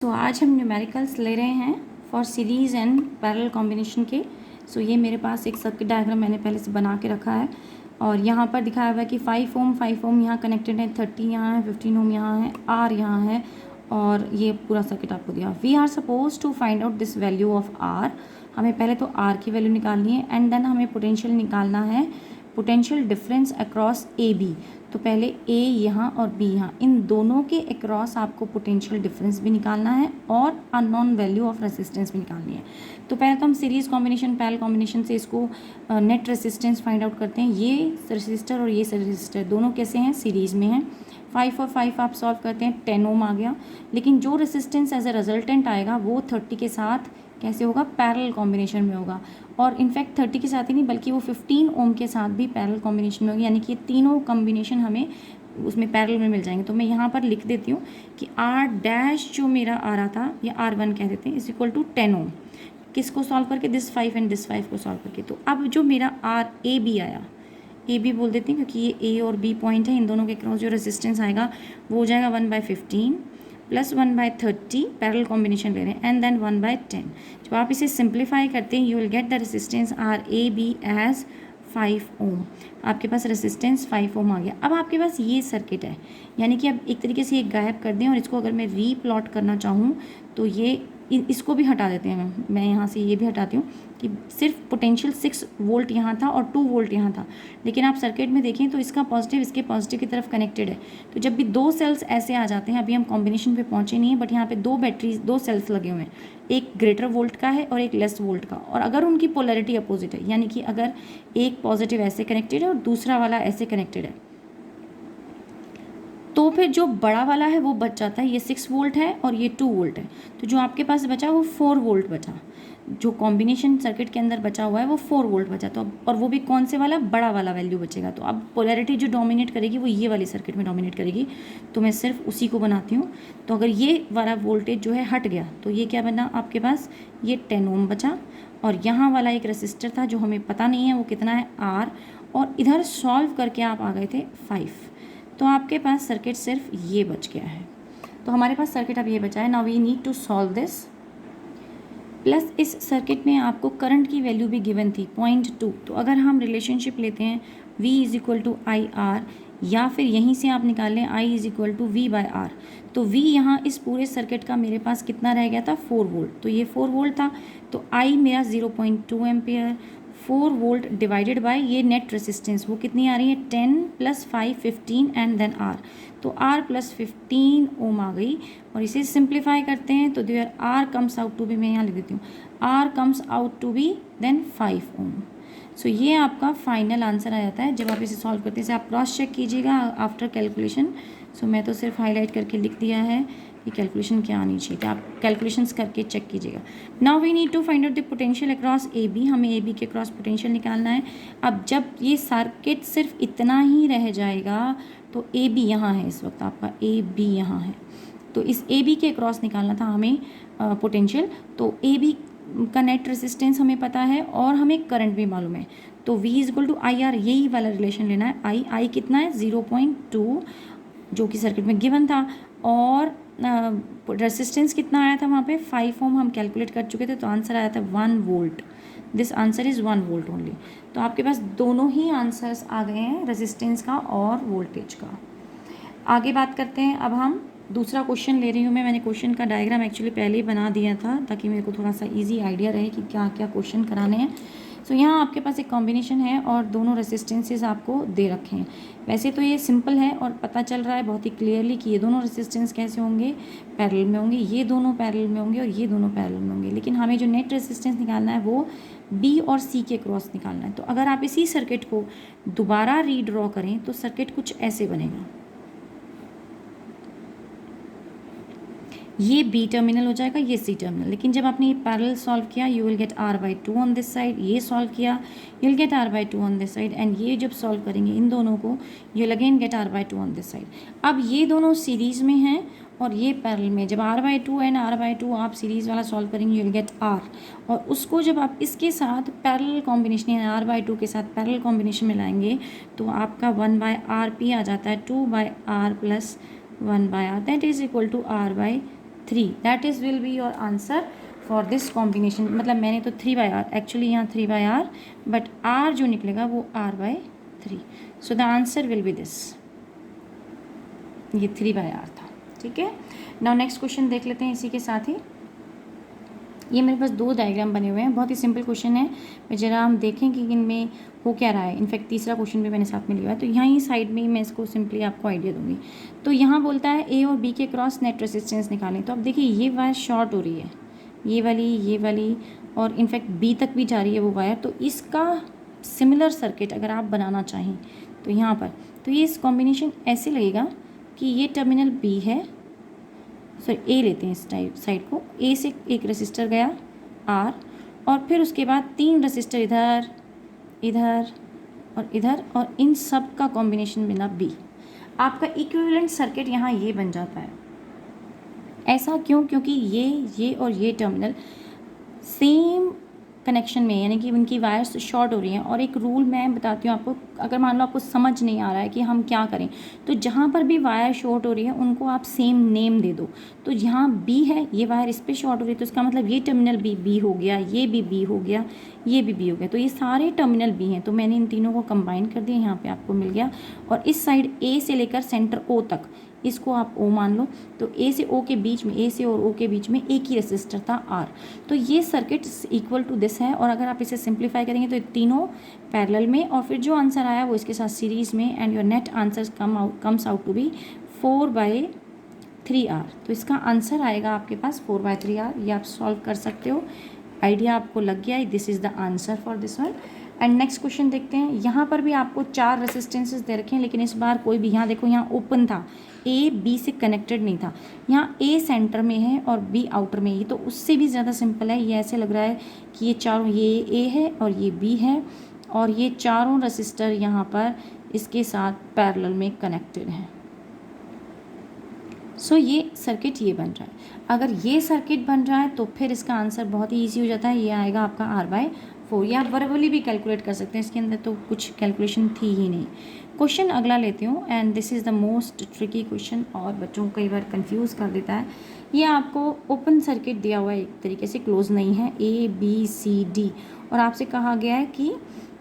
तो आज हम न्यूमेरिकल्स ले रहे हैं for series and parallel combination के। सो ये मेरे पास एक सर्किट डायग्राम मैंने पहले से बना के रखा है और यहाँ पर दिखाया हुआ है कि 5 ओम यहाँ कनेक्टेड है, 30 यहाँ है, 15 ओम यहाँ है, आर यहाँ है और ये पूरा सर्किट आपको दिया। We are suppose to find out this value of r. हमें पहले तो आर की वैल्यू निकालनी है एंड देन हमें पोटेंशियल निकालना है, potential difference across A B. तो पहले ए यहाँ और बी यहाँ, इन दोनों के अक्रॉस आपको पोटेंशियल डिफरेंस भी निकालना है और अननोन वैल्यू ऑफ रेजिस्टेंस भी निकालनी है। तो पहले तो हम सीरीज़ कॉम्बिनेशन पैरेलल कॉम्बिनेशन से इसको नेट रेजिस्टेंस फाइंड आउट करते हैं। ये रजिस्टर और ये रजिस्टर दोनों कैसे हैं, सीरीज़ में हैं। 5 और 5 आप सॉल्व करते हैं, 10 ओम आ गया। लेकिन जो रेजिस्टेंस एज ए रिजल्टेंट आएगा वो 30 के साथ कैसे होगा, पैरेलल कॉम्बिनेशन में होगा। और इनफैक्ट 30 के साथ ही नहीं बल्कि वो 15 ओम के साथ भी पैरेलल कॉम्बिनेशन में होगी, यानी कि तीनों कॉम्बिनेशन हमें उसमें पैरेलल में मिल जाएंगे। तो मैं यहाँ पर लिख देती हूँ कि आर डैश जो मेरा आ रहा था, या R1 कह देते हैं, इज इक्वल टू 10 ओम। किसको सॉल्व करके, दिस 5 एंड दिस 5 को सॉल्व करके। तो अब जो मेरा आर ए बी आया, ए बी बोल देते हैं क्योंकि ये ए और बी पॉइंट है, इन दोनों के क्रॉस जो रेजिस्टेंस आएगा वो हो जाएगा 1/15 प्लस 1/30, पैरेलल कॉम्बिनेशन ले रहे हैं, एंड देन 1/10। जब आप इसे सिंप्लीफाई करते हैं you will get the resistance R A B as 5 ohm. आपके पास रेजिस्टेंस 5 ओम आ गया। अब आपके पास ये सर्किट है, यानी कि अब एक तरीके से ये गायब कर दें और इसको अगर मैं रीप्लॉट करना चाहूँ तो ये इसको भी हटा देते हैं। मैं यहाँ से ये भी हटाती हूँ कि सिर्फ पोटेंशियल 6 वोल्ट यहाँ था और 2 वोल्ट यहाँ था, लेकिन आप सर्किट में देखें तो इसका पॉजिटिव इसके पॉजिटिव की तरफ कनेक्टेड है। तो जब भी दो सेल्स ऐसे आ जाते हैं, अभी हम कॉम्बिनेशन पे पहुँचे नहीं है बट यहाँ पे दो सेल्स लगे हुए हैं, एक ग्रेटर वोल्ट का है और एक लेस वोल्ट का, और अगर उनकी पोलैरिटी अपोजिट है, यानी कि अगर एक पॉजिटिव ऐसे कनेक्टेड है और दूसरा वाला ऐसे कनेक्टेड है, तो फिर जो बड़ा वाला है वो बच जाता है। ये 6 वोल्ट है और ये 2 वोल्ट है, तो जो आपके पास बचा वो 4 वोल्ट बचा। जो कॉम्बिनेशन सर्किट के अंदर बचा हुआ है वो 4 वोल्ट बचा। तो और वो भी कौन से वाला, बड़ा वाला वैल्यू बचेगा। तो अब पोलैरिटी जो डोमिनेट करेगी वो ये वाली सर्किट में डोमिनेट करेगी, तो मैं सिर्फ उसी को बनाती हूँ। तो अगर ये वाला वोल्टेज जो है हट गया तो ये क्या बना आपके पास, ये 10 ओम बचा, और यहाँ वाला एक रेसिस्टर था जो हमें पता नहीं है वो कितना है, आर, और इधर सॉल्व करके आप आ गए थे 5। तो आपके पास सर्किट सिर्फ ये बच गया है। तो हमारे पास सर्किट अब ये बचा है। Now we need to solve this. Plus इस सर्किट में आपको करंट की वैल्यू भी गिवन थी 0.2। तो अगर हम रिलेशनशिप लेते हैं V is equal to I R, या फिर यहीं से आप निकाल लें I is equal to V/R, तो V यहाँ इस पूरे सर्किट का मेरे पास कितना रह गया था, 4 वोल्ट। तो ये 4 वोल्ट था, तो I मेरा 0.2 एम्पियर, 4 वोल्ट डिवाइडेड बाय ये नेट रेजिस्टेंस वो कितनी आ रही है, 10 + 5 15 एंड देन R। तो R + 15 ओम आ गई, और इसे सिंप्लीफाई करते हैं तो there R comes out to be, मैं यहाँ लिख देती हूँ, R comes out to be then 5 ohm. So ये आपका फाइनल आंसर आ जाता है जब आप इसे सॉल्व करते हैं। इसे आप क्रॉस चेक कीजिएगा आफ्टर कैलकुलेशन। सो मैं तो सिर्फ हाईलाइट करके लिख दिया है कि कैलकुलेशन क्या आनी चाहिए, आप कैलकुलेशंस करके चेक कीजिएगा। Now we need to find out the potential across A B. हमें ए बी के क्रॉस पोटेंशियल निकालना है। अब जब ये सर्किट सिर्फ इतना ही रह जाएगा तो ए बी यहाँ है, इस वक्त आपका ए बी यहाँ है, तो इस ए बी के क्रॉस निकालना था हमें पोटेंशियल। तो ए बी का नेट रेजिस्टेंस हमें पता है और हमें करंट भी मालूम है, तो V is equal to I R, यही वाला रिलेशन लेना है। आई कितना है, 0.2 जो कि सर्किट में गिवन था, और रेजिस्टेंस कितना आया था वहाँ पे, 5 ओम हम कैलकुलेट कर चुके थे, तो आंसर आया था 1 volt. This answer is 1 volt only. तो आपके पास दोनों ही आंसर्स आ गए हैं, रेजिस्टेंस का और वोल्टेज का। आगे बात करते हैं। अब हम दूसरा क्वेश्चन ले रही हूँ मैंने क्वेश्चन का डायग्राम एक्चुअली पहले ही बना दिया था ताकि मेरे को थोड़ा सा इजी आइडिया रहे कि क्या क्या क्वेश्चन कराने हैं। सो यहाँ आपके पास एक कॉम्बिनेशन है और दोनों रेसिस्टेंसेस आपको दे रखे हैं। वैसे तो ये सिंपल है और पता चल रहा है बहुत ही क्लियरली कि ये दोनों रेसिस्टेंस कैसे होंगे, पैरेलल में होंगे, ये दोनों पैरेलल में होंगे और ये दोनों पैरेलल में होंगे। लेकिन हमें जो नेट रेसिस्टेंस निकालना है वो बी और सी के क्रॉस निकालना है। तो अगर आप इसी सर्किट को दोबारा रीड्रॉ करें तो सर्किट कुछ ऐसे बनेगा। ये बी टर्मिनल हो जाएगा, ये सी टर्मिनल। लेकिन जब आपने ये पैरेलल सॉल्व किया you will gate R/2 on this side, ये सॉल्व किया you will gate R/2 on this side, and ये जब सॉल्व करेंगे इन दोनों को you will again get R/2 on this side. अब ये दोनों सीरीज़ में हैं और ये पैरेलल में, जब R/2 एंड R/2 आप सीरीज़ वाला सॉल्व करेंगे यू विल गेट R, और उसको जब आप इसके साथ पैरेलल कॉम्बिनेशन यानी R/2 के साथ पैरेलल कॉम्बिनेशन में लाएंगे तो आपका 1/RP आ जाता है, 2/R + 1/R, that is equal to R/3। 3, that is will be your answer for this combination. मतलब मैंने तो 3/r, एक्चुअली यहाँ 3/r, बट r जो निकलेगा वो r/3। So the answer will B this, ये 3/r था। ठीक है, नाउ नेक्स्ट क्वेश्चन देख लेते हैं इसी के साथ ही। ये मेरे पास 2 डायग्राम बने हुए हैं, बहुत ही सिंपल क्वेश्चन है, जरा हम देखें कि इनमें हो क्या रहा है। इनफैक्ट तीसरा क्वेश्चन भी मैंने साथ में लिया है, तो यहाँ ही साइड में ही मैं इसको सिंपली आपको आइडिया दूंगी। तो यहाँ बोलता है ए और बी के क्रॉस नेट रेसिस्टेंस निकालें। तो अब देखिए ये वायर शॉर्ट हो रही है, ये वाली, और इनफैक्ट बी तक भी जा रही है वो वायर। तो इसका सिमिलर सर्किट अगर आप बनाना चाहें तो यहाँ पर, तो ये इस कॉम्बिनेशन ऐसे लगेगा कि ये टर्मिनल बी है, सॉरी ए लेते हैं इस टाइप साइड को, ए से एक रेसिस्टर गया आर, और फिर उसके बाद 3 रेसिस्टर इधर इधर और इधर, और इन सब का कॉम्बिनेशन बना बी। आपका इक्विवेलेंट सर्किट यहाँ ये बन जाता है। ऐसा क्यों? क्योंकि ये और ये टर्मिनल सेम कनेक्शन में, यानी कि उनकी वायर्स शॉर्ट हो रही हैं। और एक रूल मैं बताती हूँ आपको, अगर मान लो आपको समझ नहीं आ रहा है कि हम क्या करें, तो जहाँ पर भी वायर शॉर्ट हो रही है उनको आप सेम नेम दे दो। तो यहाँ बी है, ये वायर इस पर शॉर्ट हो रही है, तो इसका मतलब ये टर्मिनल बी हो गया, ये भी बी हो गया, ये भी बी हो गया। तो ये सारे टर्मिनल बी हैं, तो मैंने इन तीनों को कंबाइन कर दिया, यहाँ पर आपको मिल गया। और इस साइड ए से लेकर सेंटर ओ तक, इसको आप ओ मान लो। तो ए से ओ के बीच में, ए से और ओ के बीच में एक ही रेसिस्टर था आर। तो ये सर्किट इक्वल टू दिस है। और अगर आप इसे सिंप्लीफाई करेंगे तो ये तीनों पैरेलल में, और फिर जो आंसर आया वो इसके साथ सीरीज़ में, and your net answer comes out to be 4/3r। तो इसका आंसर आएगा आपके पास 4/3r। ये आप सॉल्व कर सकते हो, आइडिया आपको लग गया, this is the answer for this one. And next question देखते हैं। यहाँ पर भी आपको 4 रेसिस्टेंसेस दे रखे हैं, लेकिन इस बार कोई भी, यहाँ देखो यहाँ ओपन था, ए बी से कनेक्टेड नहीं था। यहाँ ए सेंटर में है और बी आउटर में है, तो उससे भी ज़्यादा सिंपल है। ये ऐसे लग रहा है कि ये चारों, ये ए है और ये बी है, और ये चारों रेसिस्टर यहाँ पर इसके साथ पैरेलल में कनेक्टेड हैं। सो ये सर्किट ये बन रहा है। अगर ये सर्किट बन रहा है तो फिर इसका आंसर बहुत ही ईजी हो जाता है, ये आएगा आपका r/4। या आप वर्बली भी कैलकुलेट कर सकते हैं, इसके अंदर तो कुछ कैलकुलेशन थी ही नहीं। क्वेश्चन अगला लेती हूँ, and this is the most tricky question, और बच्चों को कई बार कंफ्यूज कर देता है। ये आपको ओपन सर्किट दिया हुआ है, एक तरीके से क्लोज नहीं है, ए बी सी डी, और आपसे कहा गया है कि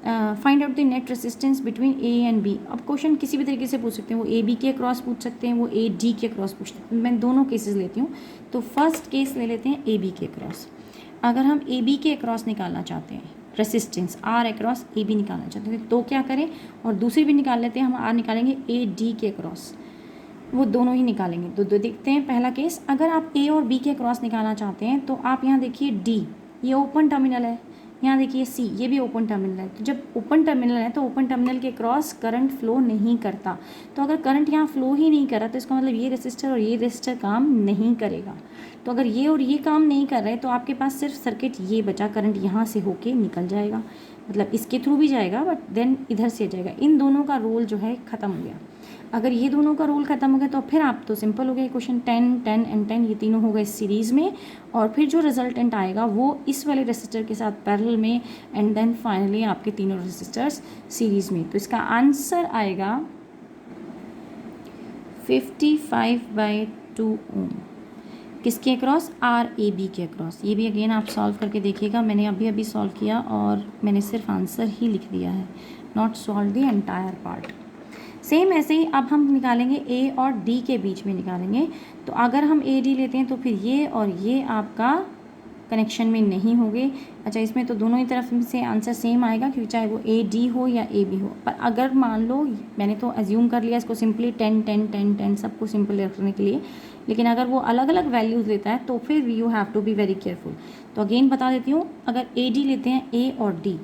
find out the net resistance between A and B. अब क्वेश्चन किसी भी तरीके से पूछ सकते हैं, वो ए बी के क्रॉस पूछ सकते हैं, वो ए डी के क्रॉस पूछ सकते हैं। मैं दोनों केसेस लेती हूँ। तो फर्स्ट केस ले लेते हैं ए बी के क्रॉस। अगर हम ए बी के क्रॉस निकालना चाहते हैं, resistance R across A B निकालना चाहते हैं, तो क्या करें, और दूसरी भी निकाल लेते हैं, हम आर निकालेंगे ए डी के क्रॉस, वो दोनों ही निकालेंगे। तो देखते हैं पहला केस। अगर आप ए और बी के क्रॉस निकालना चाहते हैं, तो आप यहाँ देखिए डी, ये ओपन टर्मिनल है, यहाँ देखिए सी, ये भी ओपन टर्मिनल है। तो जब ओपन टर्मिनल है तो ओपन टर्मिनल के क्रॉस करंट फ्लो नहीं करता। तो अगर करंट यहाँ फ्लो ही नहीं कर रहा, तो इसका मतलब ये रेसिस्टर और ये रेसिस्टर काम नहीं करेगा। तो अगर ये और ये काम नहीं कर रहे, तो आपके पास सिर्फ सर्किट ये बचा, करंट यहाँ से होके निकल जाएगा, मतलब इसके थ्रू भी जाएगा, बट देन इधर से जाएगा। इन दोनों का रोल जो है ख़त्म हो गया। अगर ये दोनों का रोल खत्म हो गया, तो फिर आप तो सिंपल हो गया क्वेश्चन, 10 10 एंड 10, ये तीनों हो गए सीरीज़ में, और फिर जो रिजल्टेंट आएगा वो इस वाले रेसिस्टर के साथ पैरेलल में, एंड देन फाइनली आपके तीनों रेसिस्टर्स सीरीज़ में। तो इसका आंसर आएगा 55/2 ओम। किसके अक्रॉस? आर ए बी के अक्रॉस। ये भी अगेन आप सॉल्व करके देखिएगा, मैंने अभी सॉल्व किया और मैंने सिर्फ आंसर ही लिख दिया है, not solve the entire part. Same ऐसे ही अब हम निकालेंगे ए और डी के बीच में निकालेंगे। तो अगर हम ए डी लेते हैं तो फिर ये और ये आपका कनेक्शन में नहीं होंगे। अच्छा, इसमें तो दोनों ही तरफ से आंसर सेम आएगा, क्योंकि चाहे वो ए डी हो या ए बी हो। पर अगर मान लो, मैंने तो एज्यूम कर लिया इसको सिंपली 10 10 10 10 सबको सिंपल रखने के लिए, लेकिन अगर वो अलग अलग वैल्यूज़ लेता है तो फिर you have to be very careful. तो अगेन बता देती हूँ, अगर ए डी लेते हैं, ए और डी,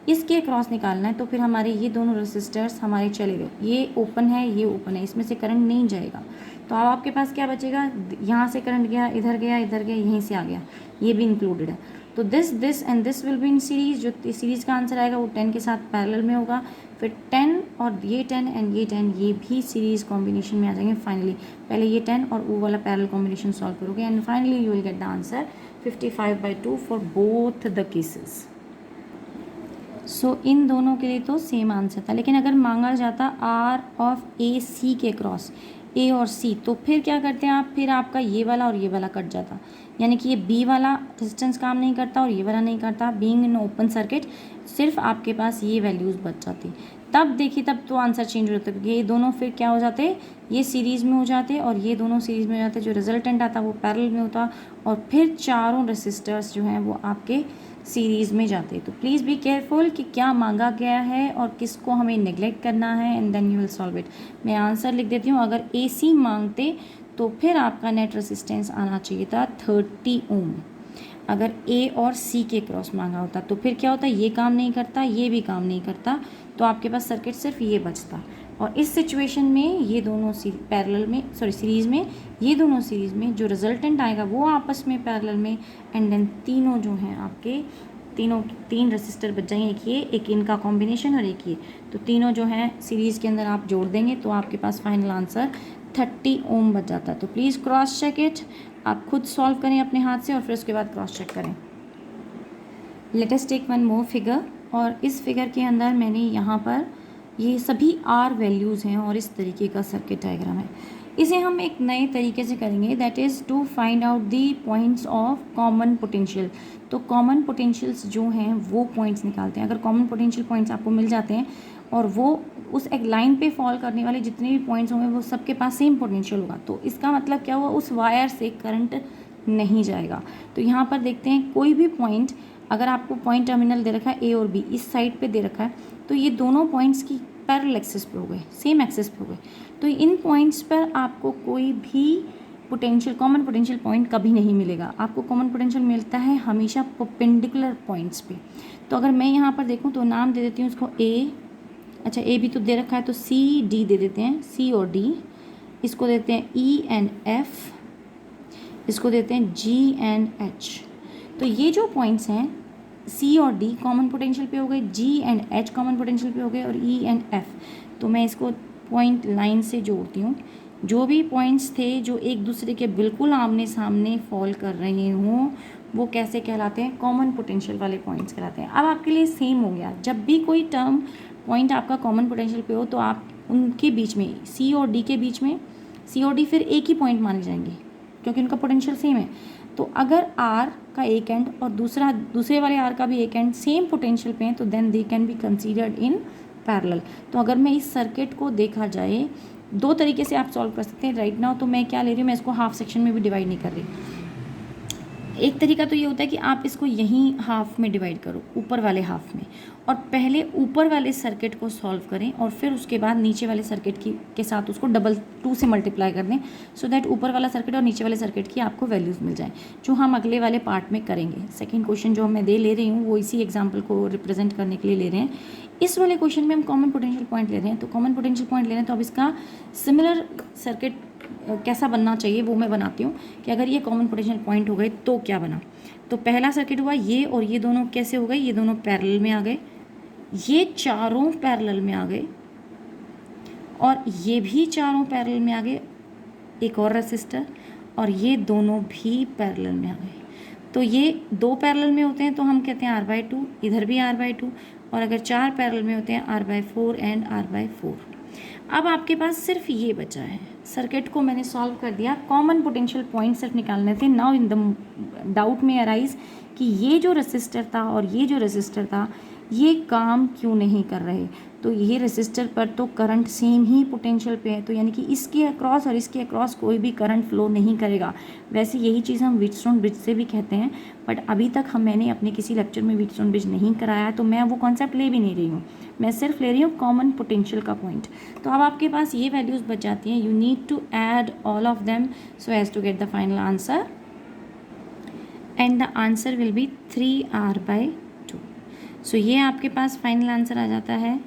इसके क्रॉस निकालना है, तो फिर हमारे ये दोनों रेसिस्टर्स हमारे चले गए। ये ओपन है, ये ओपन है, इसमें से करंट नहीं जाएगा। तो अब आपके पास क्या बचेगा? यहाँ से करंट गया, इधर गया, इधर गया, यहीं से आ गया, ये भी इंक्लूडेड है। तो this and this will be in series. जो सीरीज़ का आंसर आएगा वो 10 के साथ पैरेलल में होगा। फिर 10 और ये 10 एंड ये 10, ये भी सीरीज़ कॉम्बिनेशन में आ जाएंगे। फाइनली पहले ये 10 और वो वाला पैरेलल कॉम्बिनेशन सॉल्व करोगे, and finally you will get the answer 55/2 for both the cases. So इन दोनों के लिए तो सेम आंसर था, लेकिन अगर मांगा जाता आर ऑफ ए सी के क्रॉस, ए और सी, तो फिर क्या करते हैं आप, फिर आपका ये वाला और ये वाला कट जाता, यानी कि ये बी वाला रेजिस्टेंस काम नहीं करता और ये वाला नहीं करता। बीइंग इन ओपन सर्किट सिर्फ आपके पास ये वैल्यूज़ बच जाती। तब देखिए, तब तो आंसर चेंज हो जाता है, क्योंकि ये दोनों फिर क्या हो जाते, ये सीरीज़ में हो जाते और ये दोनों सीरीज़ में हो जाते, जो रिजल्टेंट आता वो पैरेलल में होता और फिर चारों रेसिस्टर्स जो हैं वो आपके सीरीज़ में जाते। तो प्लीज़ बी केयरफुल कि क्या मांगा गया है और किसको हमें नेग्लेक्ट करना है, and then you will solve it. मैं आंसर लिख देती हूँ। अगर AC मांगते तो फिर आपका नेट रेसिस्टेंस आना चाहिए था 30 ओम। अगर A और C के क्रॉस मांगा होता तो फिर क्या होता, ये काम नहीं करता, ये भी काम नहीं करता, तो आपके पास सर्किट सिर्फ ये बचता। और इस सिचुएशन में ये दोनों पैरेलल में, सॉरी सीरीज़ में, ये दोनों सीरीज़ में, जो रिजल्टेंट आएगा वो आपस में पैरेलल में, एंड देन तीनों जो हैं आपके तीन रेसिस्टर बच जाएंगे, एक ये, एक इनका कॉम्बिनेशन और एक ये, तो तीनों जो हैं सीरीज़ के अंदर आप जोड़ देंगे तो आपके पास फाइनल आंसर 30 ओम बच जाता है। तो प्लीज़ क्रॉस चेक इट, आप खुद सॉल्व करें अपने हाथ से और फिर उसके बाद क्रॉस चेक करें। Let us take one more figure, और इस फिगर के अंदर मैंने यहाँ पर ये सभी आर वैल्यूज़ हैं और इस तरीके का सर्किट डायग्राम है। इसे हम एक नए तरीके से करेंगे, that is to find out the points of common potential. तो कॉमन पोटेंशियल्स जो हैं वो पॉइंट्स निकालते हैं। अगर कॉमन पोटेंशियल पॉइंट्स आपको मिल जाते हैं और वो उस एक लाइन पे फॉल करने वाले जितने भी पॉइंट्स होंगे वो सबके पास सेम पोटेंशियल होगा, तो इसका मतलब क्या हुआ, उस वायर से करंट नहीं जाएगा। तो यहाँ पर देखते हैं कोई भी पॉइंट, अगर आपको पॉइंट टर्मिनल दे रखा है ए और बी, इस साइड पे दे रखा है, तो ये दोनों पॉइंट्स की पैरेलल एक्सिस पे हो गए, सेम एक्सिस पे हो गए, तो इन पॉइंट्स पर आपको कोई भी पोटेंशियल, कॉमन पोटेंशियल पॉइंट कभी नहीं मिलेगा। आपको कॉमन पोटेंशियल मिलता है हमेशा परपेंडिकुलर पॉइंट्स पे। तो अगर मैं यहाँ पर देखूँ तो नाम दे देती हूँ उसको ए, अच्छा ए भी तो दे रखा है तो सी डी दे देते हैं, सी और डी, इसको देते हैं ई एंड एफ, इसको देते हैं जी एंड एच। तो ये जो पॉइंट्स हैं सी और डी कॉमन पोटेंशियल पे हो गए, जी एंड एच कॉमन पोटेंशियल पे हो गए, और ई एंड एफ, तो मैं इसको पॉइंट लाइन से जोड़ती हूँ। जो भी पॉइंट्स थे जो एक दूसरे के बिल्कुल आमने सामने फॉल कर रहे हों वो कैसे कहलाते हैं, कॉमन पोटेंशियल वाले पॉइंट्स कहलाते हैं। अब आपके लिए सेम हो गया, जब भी कोई टर्म पॉइंट आपका कॉमन पोटेंशियल पे हो तो आप उनके बीच में, सी और डी के बीच में, सी और डी फिर एक ही पॉइंट माने जाएंगे क्योंकि उनका पोटेंशियल सेम है। तो अगर आर का एक एंड और दूसरे वाले आर का भी एक एंड सेम पोटेंशियल पे हैं तो then they can be considered in parallel. तो अगर मैं इस सर्किट को देखा जाए दो तरीके से आप सॉल्व कर सकते हैं राइट नाउ। तो मैं क्या ले रही हूँ, मैं इसको हाफ सेक्शन में भी डिवाइड नहीं कर रही। एक तरीका तो ये होता है कि आप इसको यहीं हाफ में डिवाइड करो, ऊपर वाले हाफ में, और पहले ऊपर वाले सर्किट को सॉल्व करें और फिर उसके बाद नीचे वाले सर्किट के साथ उसको डबल 2 से मल्टीप्लाई कर दें, सो दैट ऊपर वाला सर्किट और नीचे वाले सर्किट की आपको वैल्यूज़ मिल जाए, जो हम अगले वाले पार्ट में करेंगे। सेकेंड क्वेश्चन जो मैं ले रही हूँ वो इसी एग्जाम्पल को रिप्रेजेंट करने के लिए ले रहे हैं। इस वाले क्वेश्चन में हम कॉमन पोटेंशियल पॉइंट ले रहे हैं, तो कॉमन पोटेंशियल पॉइंट ले रहे हैं तो अब इसका सिमिलर सर्किट कैसा बनना चाहिए वो मैं बनाती हूँ कि अगर ये कॉमन पोटेंशियल पॉइंट हो गए तो क्या बना। तो पहला सर्किट हुआ ये, और ये दोनों कैसे हो गए, ये दोनों पैरेलल में आ गए, ये चारों पैरेलल में आ गए, और ये भी चारों पैरेलल में आ गए, एक और रेसिस्टर, और ये दोनों भी पैरेलल में आ गए। तो ये 2 पैरेलल में होते हैं तो हम कहते हैं R/2, इधर भी R/2, और अगर 4 पैरेलल में होते हैं R/4 एंड R/4। अब आपके पास सिर्फ ये बचा है, सर्किट को मैंने सॉल्व कर दिया, कॉमन पोटेंशियल पॉइंट सिर्फ निकालने थे। नाउ इन द डाउट में अराइज कि ये जो रेसिस्टर था और ये जो रेसिस्टर था ये काम क्यों नहीं कर रहे। तो ये रेसिस्टर पर तो करंट सेम ही पोटेंशियल पे है, तो यानी कि इसके अक्रॉस और इसके अक्रॉस कोई भी करंट फ्लो नहीं करेगा। वैसे यही चीज़ हम व्हीटस्टोन ब्रिज से भी कहते हैं, बट अभी तक मैंने अपने किसी लेक्चर में व्हीटस्टोन ब्रिज नहीं कराया, तो मैं वो कॉन्सेप्ट ले भी नहीं रही हूँ, मैं सिर्फ ले रही हूँ कॉमन पोटेंशियल का पॉइंट। तो अब आपके पास ये वैल्यूज़ बच जाती हैं, you need to add all of them so as to get the final answer, and the answer will be 3R/2। So ये आपके पास फाइनल आंसर आ जाता है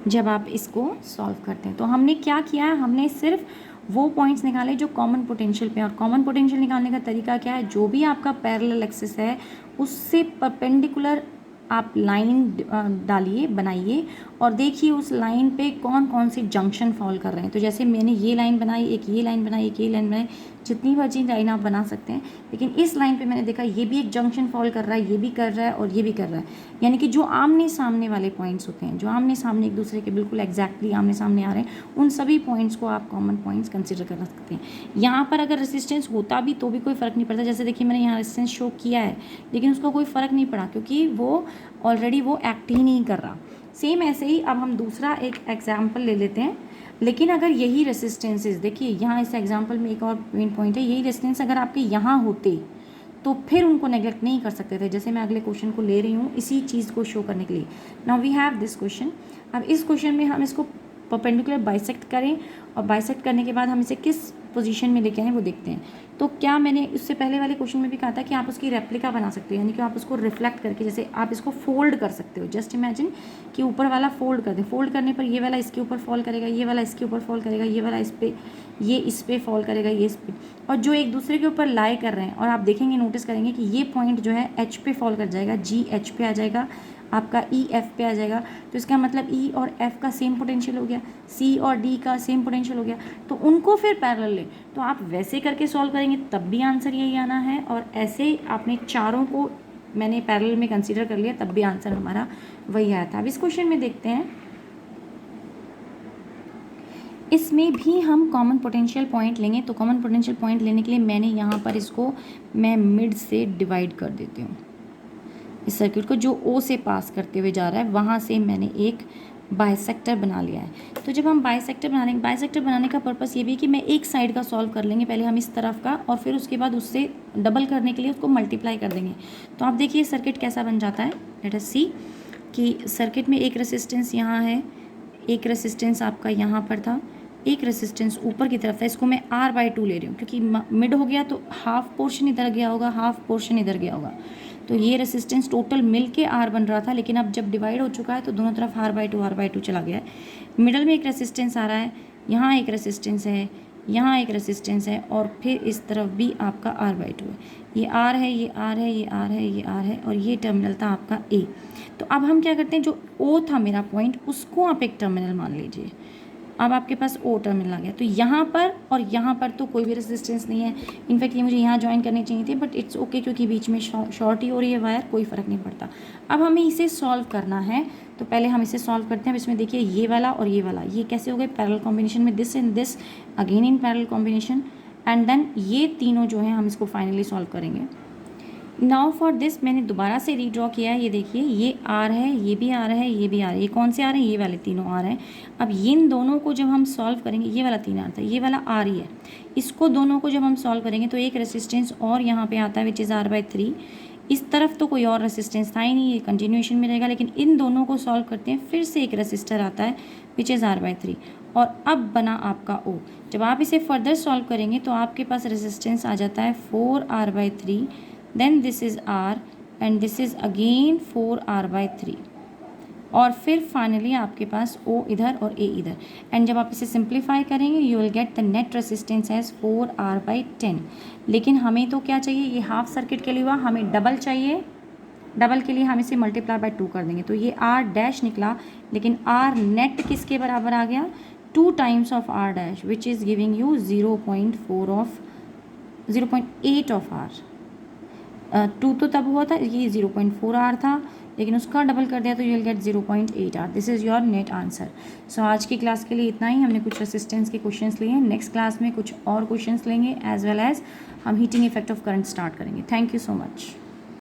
जब आप इसको सॉल्व करते हैं। तो हमने क्या किया है, हमने सिर्फ वो पॉइंट्स निकाले जो कॉमन पोटेंशियल पे हैं, और कॉमन पोटेंशियल निकालने का तरीका क्या है, जो भी आपका पैरेलल एक्सिस है उससे परपेंडिकुलर आप लाइन डालिए, बनाइए और देखिए उस लाइन पे कौन कौन से जंक्शन फॉल कर रहे हैं। तो जैसे मैंने ये लाइन बनाई, एक ये लाइन बनाई, एक ये लाइन बनाई, जितनी मर्जी लाइन आप बना सकते हैं, लेकिन इस लाइन पे मैंने देखा ये भी एक जंक्शन फॉल कर रहा है, ये भी कर रहा है और ये भी कर रहा है। यानी कि जो आमने सामने वाले पॉइंट्स होते हैं, जो आमने सामने एक दूसरे के बिल्कुल एग्जैक्टली आमने सामने आ रहे हैं, उन सभी पॉइंट्स को आप कॉमन पॉइंट्स कंसिडर कर सकते हैं। यहाँ पर अगर रेसिस्टेंस होता भी तो भी कोई फ़र्क नहीं पड़ता। जैसे देखिए मैंने यहाँ रेसिस्टेंस शो किया है, लेकिन उसका कोई फ़र्क नहीं पड़ा क्योंकि वो ऑलरेडी वो एक्ट ही नहीं कर रहा। सेम ऐसे ही अब हम दूसरा एक एग्जाम्पल ले लेते हैं। लेकिन अगर यही रेसिस्टेंसेज, देखिए यहाँ इस एग्जाम्पल में एक और मेन पॉइंट है, यही रेसिस्टेंस अगर आपके यहाँ होते तो फिर उनको नेगलेक्ट नहीं कर सकते थे। जैसे मैं अगले क्वेश्चन को ले रही हूँ इसी चीज़ को शो करने के लिए। Now we have this question. अब इस क्वेश्चन में हम इसको परपेंडिकुलर बाइसेक्ट करें और बाइसेक्ट करने के बाद हम इसे किस पोजीशन में लेके आए वो देखते हैं। तो क्या मैंने उससे पहले वाले क्वेश्चन में भी कहा था कि आप उसकी रेप्लिका बना सकते हो, यानी कि आप उसको रिफ्लेक्ट करके, जैसे आप इसको फोल्ड कर सकते हो। जस्ट इमेजिन कि ऊपर वाला फोल्ड कर दें, फोल्ड करने पर ये वाला इसके ऊपर फॉल करेगा, ये वाला इसके ऊपर फॉल करेगा, ये वाला इस पर, ये इस पर फॉल करेगा, ये इस पर, और जो एक दूसरे के ऊपर लाई कर रहे हैं। और आप देखेंगे, नोटिस करेंगे कि ये पॉइंट जो है एच पे फॉल कर जाएगा, जी एच पे आ जाएगा, आपका ई एफ पे आ जाएगा। तो इसका मतलब ई और एफ का सेम पोटेंशियल हो गया, सी और डी का सेम पोटेंशियल हो गया। तो उनको फिर पैरेलल लें, तो आप वैसे करके सॉल्व करेंगे तब भी आंसर यही आना है, और ऐसे आपने चारों को मैंने पैरेलल में कंसीडर कर लिया तब भी आंसर हमारा वही आया था। अब इस क्वेश्चन में देखते हैं, इसमें भी हम कॉमन पोटेंशियल पॉइंट लेंगे। तो कॉमन पोटेंशियल पॉइंट लेने के लिए मैंने यहाँ पर इसको मैं मिड से डिवाइड कर देती हूँ। इस सर्किट को जो ओ से पास करते हुए जा रहा है वहाँ से मैंने एक बाइसेक्टर बना लिया है। तो जब हम बाइसेक्टर बनाने का पर्पस ये भी है कि मैं एक साइड का सॉल्व कर लेंगे, पहले हम इस तरफ का और फिर उसके बाद उससे डबल करने के लिए उसको मल्टीप्लाई कर देंगे। तो आप देखिए सर्किट कैसा बन जाता है। लेट अस सी कि सर्किट में एक रेसिस्टेंस यहाँ है, एक रेसिस्टेंस आपका यहाँ पर था, एक रेसिस्टेंस ऊपर की तरफ था। इसको मैं R/2 ले रही हूँ क्योंकि मिड हो गया तो हाफ पोर्शन इधर गया होगा, हाफ पोर्शन इधर गया होगा। तो ये रेसिस्टेंस टोटल मिल के R बन रहा था, लेकिन अब जब डिवाइड हो चुका है तो दोनों तरफ R/2 चला गया है। मिडल में एक रेसिस्टेंस आ रहा है, यहाँ एक रेसिस्टेंस है, यहाँ एक रेसिस्टेंस है, और फिर इस तरफ भी आपका R/2 है। ये R है, ये R है, ये R है, ये R है, और ये टर्मिनल था आपका A। तो अब हम क्या करते हैं, जो O था मेरा पॉइंट, उसको आप एक टर्मिनल मान लीजिए। अब आपके पास O टर्मिनल आ गया। तो यहाँ पर और यहाँ पर तो कोई भी रेजिस्टेंस नहीं है। इनफैक्ट ये मुझे यहाँ ज्वाइन करनी चाहिए थी, बट इट्स ओके क्योंकि बीच में शॉर्ट ही हो रही है वायर, कोई फ़र्क नहीं पड़ता। अब हमें इसे सॉल्व करना है, तो पहले हम इसे सॉल्व करते हैं। अब इसमें देखिए ये वाला और ये वाला, ये कैसे हो गए पैरेलल कॉम्बिनेशन में, this and this again in parallel combination, and then ये तीनों जो हैं हम इसको फाइनली सॉल्व करेंगे। नाउ फॉर दिस मैंने दोबारा से रीड्रॉ किया है। ये देखिए ये आर है, ये भी आर है, ये भी आर है। ये कौन से आर हैं, ये वाले तीनों आर हैं। अब इन दोनों को जब हम सॉल्व करेंगे, ये वाला 3 आर था, ये वाला आर ही है, इसको दोनों को जब हम सॉल्व करेंगे तो एक रेसिस्टेंस और यहाँ पे आता है विच इज़ R/3। इस तरफ तो कोई और रेसिस्टेंस था ही नहीं, ये कंटिन्यूएशन में रहेगा, लेकिन इन दोनों को सॉल्व करते हैं, फिर से एक रेसिस्टर आता है विच इज़ R/3, और अब बना आपका O। जब आप इसे फर्दर सॉल्व करेंगे तो आपके पास रेसिस्टेंस आ जाता है 4R/3, then this is R and this is again 4R/3, और फिर फाइनली आपके पास O इधर और A इधर, एंड जब आप इसे सिंप्लीफाई करेंगे you will get the net resistance as 4R/10। लेकिन हमें तो क्या चाहिए, ये हाफ सर्किट के लिए हुआ, हमें डबल चाहिए। डबल के लिए हम इसे मल्टीप्लाई बाय 2 कर देंगे, तो ये R' निकला, लेकिन R नेट किसके बराबर आ गया, 2 times of R' which is giving you 0.8 of R। 2 तो तब हुआ था, ये 0.4 R था, लेकिन उसका डबल कर दिया तो you will get 0.8 R। This is your net answer. So आज की क्लास के लिए इतना ही। हमने कुछ रेसिस्टेंस के क्वेश्चंस लिए हैं, नेक्स्ट क्लास में कुछ और क्वेश्चंस लेंगे, एज वेल एज हम heating effect of current start करेंगे। Thank you so much.